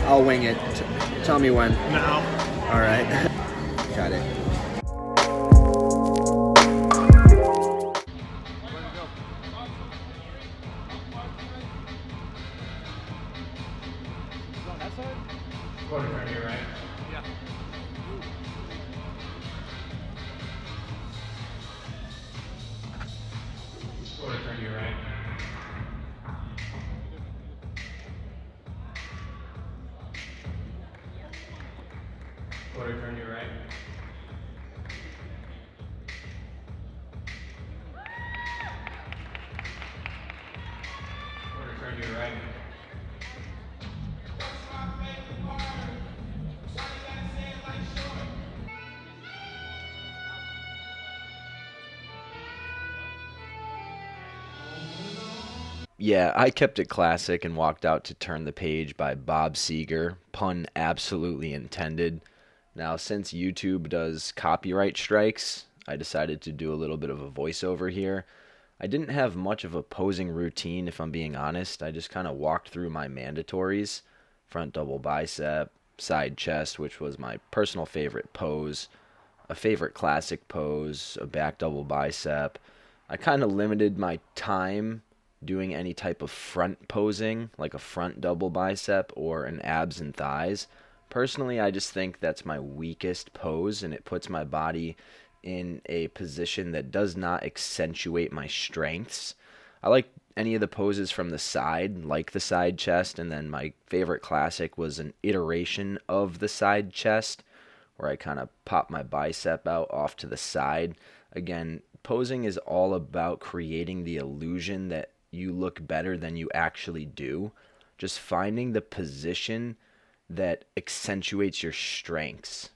I'll wing it. Tell me when. Now. All right. Got it. Quarter turn here, right? Yeah. Quarter turn here, right? Quarter turn here, right? Quarter turn here, right? Yeah, I kept it classic and walked out to Turn the Page by Bob Seger. Pun absolutely intended. Now, since YouTube does copyright strikes, I decided to do a little bit of a voiceover here. I didn't have much of a posing routine, if I'm being honest. I just kind of walked through my mandatories: front double bicep, side chest, which was my personal favorite pose, a favorite classic pose, a back double bicep. I kind of limited my time doing any type of front posing, like a front double bicep or an abs and thighs. Personally, I just think that's my weakest pose, and it puts my body in a position that does not accentuate my strengths. I like any of the poses from the side, like the side chest, and then my favorite classic was an iteration of the side chest, where I kind of pop my bicep out off to the side. Again, posing is all about creating the illusion that you look better than you actually do. Just finding the position that accentuates your strengths.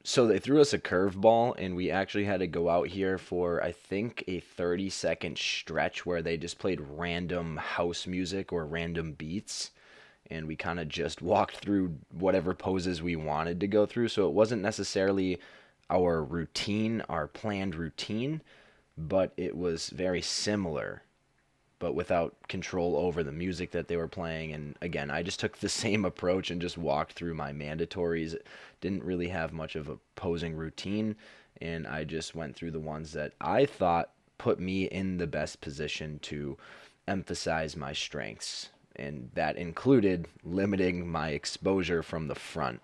So they threw us a curveball, and we actually had to go out here for, I think, a 30-second stretch where they just played random house music or random beats. And we kind of just walked through whatever poses we wanted to go through. So it wasn't necessarily our routine, our planned routine, but it was very similar, but without control over the music that they were playing. And again, I just took the same approach and just walked through my mandatories. Didn't really have much of a posing routine, and I just went through the ones that I thought put me in the best position to emphasize my strengths. And that included limiting my exposure from the front.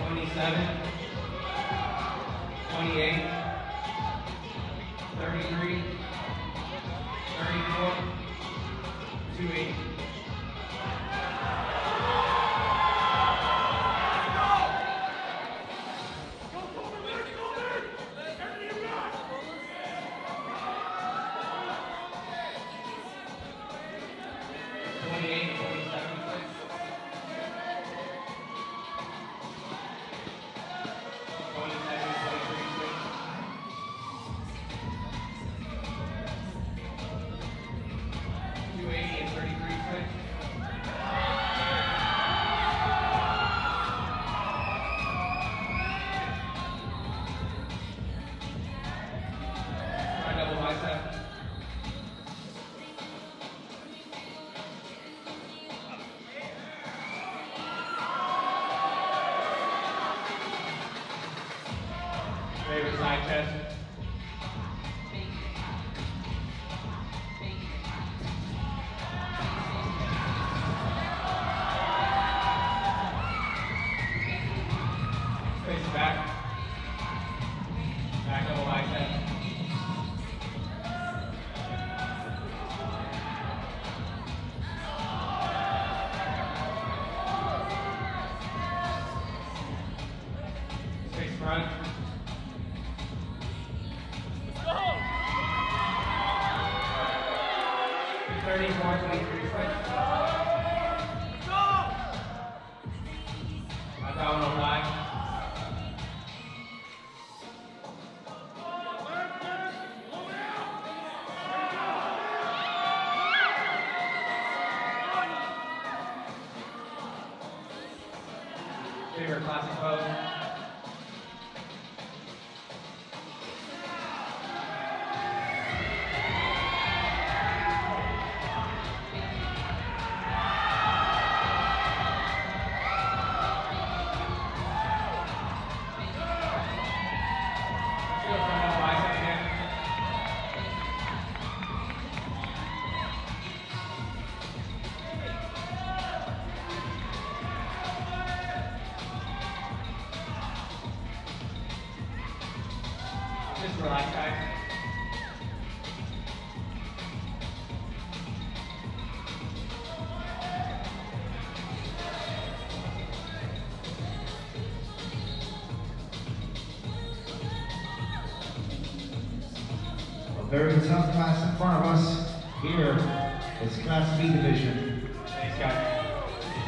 27, 28, 33, 34, 280. Favorite side chest. Face back. Back double bicep. Face front. 34, 23, switch. That's how 105. Favorite classic pose. relax guys. A very tough class in front of us. Here is Class B division. Thanks guys.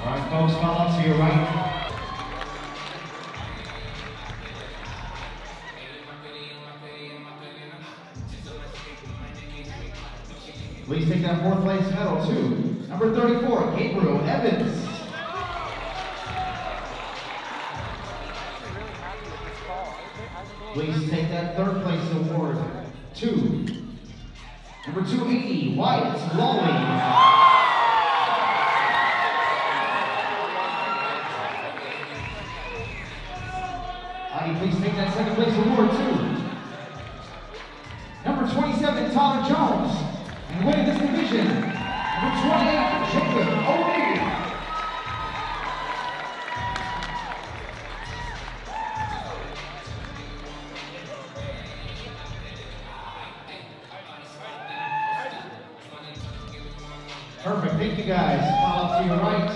All right, folks, follow up to your right. Please take that fourth place medal to number 34, Gabriel Evans. Please take that third place award to number 280, Wyatt Lawley. Please take that second place award to number 27, Tyler Jones. And winning this division, number 28, Jacob O'Neill. Perfect, thank you guys. Follow up to your right.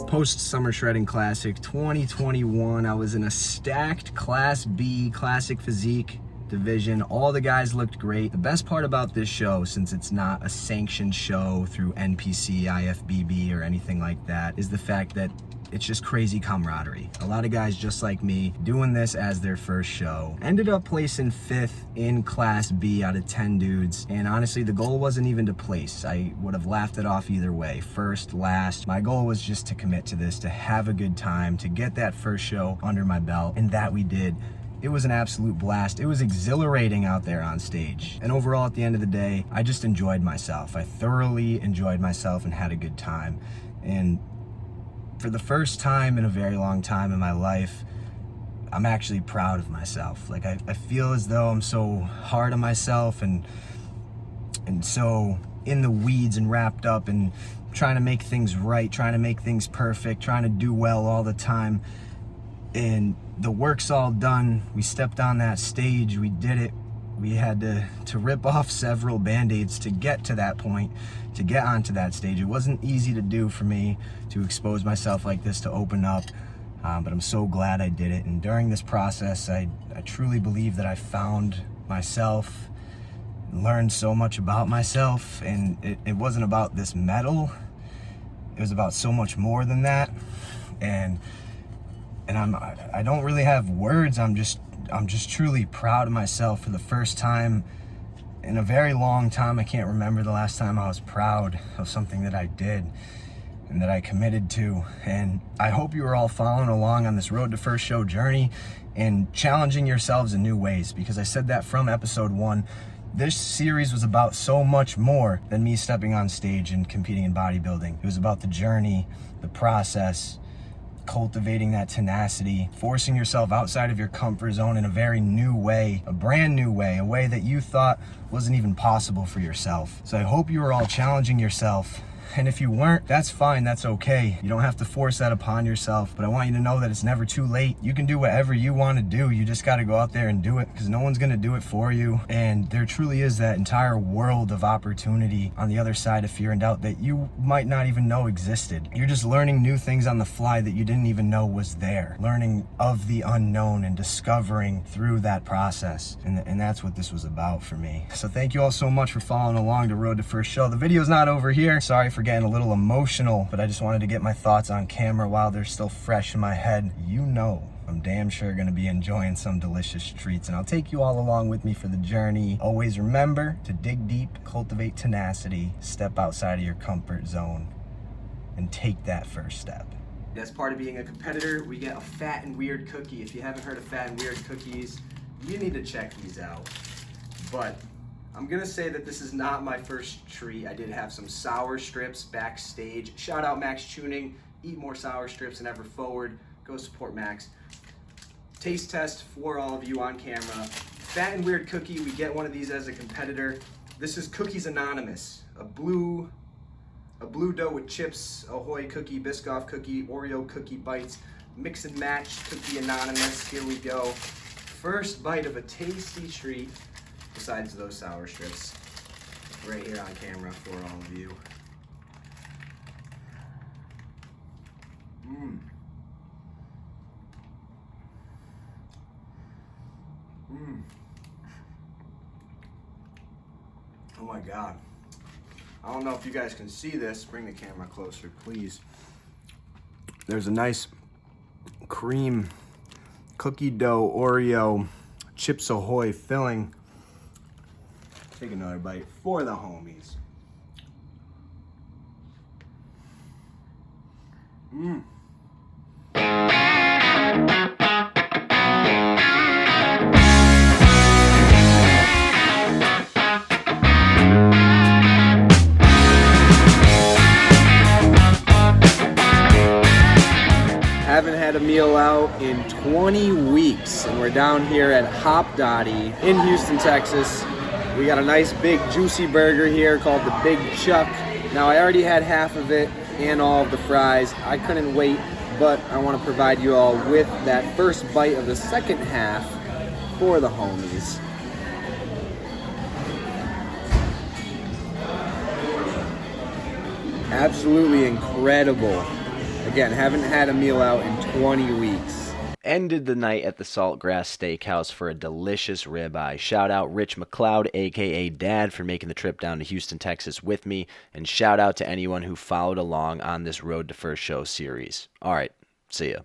Post Summer Shredding Classic 2021. I was in a stacked Class B Classic Physique division. All the guys looked great. The best part about this show, since it's not a sanctioned show through NPC, IFBB, or anything like that, is the fact that it's just crazy camaraderie. A lot of guys just like me doing this as their first show. Ended up placing 5th in Class B out of 10 dudes. And honestly, the goal wasn't even to place. I would have laughed it off either way. First, last. My goal was just to commit to this, to have a good time, to get that first show under my belt. And that we did. It was an absolute blast. It was exhilarating out there on stage. And overall, at the end of the day, I just enjoyed myself. I thoroughly enjoyed myself and had a good time. And for the first time in a very long time in my life, I'm actually proud of myself. Like I feel as though I'm so hard on myself and so in the weeds and wrapped up and trying to make things right, trying to make things perfect, trying to do well all the time. And the work's all done. We stepped on that stage, we did it. We had to rip off several band-aids to get to that point, to get onto that stage. It wasn't easy to do for me to expose myself like this, to open up, but I'm so glad I did it. And during this process, I truly believe that I found myself, learned so much about myself, and it wasn't about this medal. It was about so much more than that. And I don't really have words. I'm just truly proud of myself for the first time in a very long time. I can't remember the last time I was proud of something that I did and that I committed to. And I hope you are all following along on this road to first show journey and challenging yourselves in new ways, because I said that from episode 1. This series was about so much more than me stepping on stage and competing in bodybuilding. It was about the journey, the process, cultivating that tenacity, forcing yourself outside of your comfort zone in a very new way, a brand new way, a way that you thought wasn't even possible for yourself. So I hope you are all challenging yourself. And if you weren't, that's fine, that's okay. You don't have to force that upon yourself, but I want you to know that it's never too late. You can do whatever you want to do. You just got to go out there and do it, because no one's going to do it for you. And there truly is that entire world of opportunity on the other side of fear and doubt that you might not even know existed. You're just learning new things on the fly that you didn't even know was there. Learning of the unknown and discovering through that process. And that's what this was about for me. So thank you all so much for following along the road to first show. The video's not over here. Sorry for getting a little emotional, but I just wanted to get my thoughts on camera while they're still fresh in my head. You know I'm damn sure gonna be enjoying some delicious treats, and I'll take you all along with me for the journey. Always remember to dig deep, cultivate tenacity, step outside of your comfort zone, and take that first step. As part of being a competitor, we get a Fat and Weird cookie. If you haven't heard of Fat and Weird cookies, you need to check these out. But I'm gonna say that this is not my first treat. I did have some sour strips backstage. Shout out Max Tuning. Eat more sour strips and ever forward. Go support Max. Taste test for all of you on camera. Fat and Weird cookie. We get one of these as a competitor. This is Cookies Anonymous, a blue dough with Chips Ahoy cookie, Biscoff cookie, Oreo cookie bites, mix and match Cookie Anonymous. Here we go. First bite of a tasty treat, besides those sour strips, right here on camera for all of you. Mmm. Mmm. Oh my God. I don't know if you guys can see this. Bring the camera closer, please. There's a nice cream cookie dough Oreo Chips Ahoy filling. Take another bite for the homies. Mmm. Haven't had a meal out in 20 weeks, and we're down here at Hop Dottie in Houston, Texas. We got a nice big juicy burger here called the Big Chuck. Now I already had half of it and all of the fries. I couldn't wait, but I want to provide you all with that first bite of the second half for the homies. Absolutely incredible. Again, haven't had a meal out in 20 weeks. Ended the night at the Saltgrass Steakhouse for a delicious ribeye. Shout out Rich McLeod, aka Dad, for making the trip down to Houston, Texas with me. And shout out to anyone who followed along on this Road to First Show series. All right, see ya.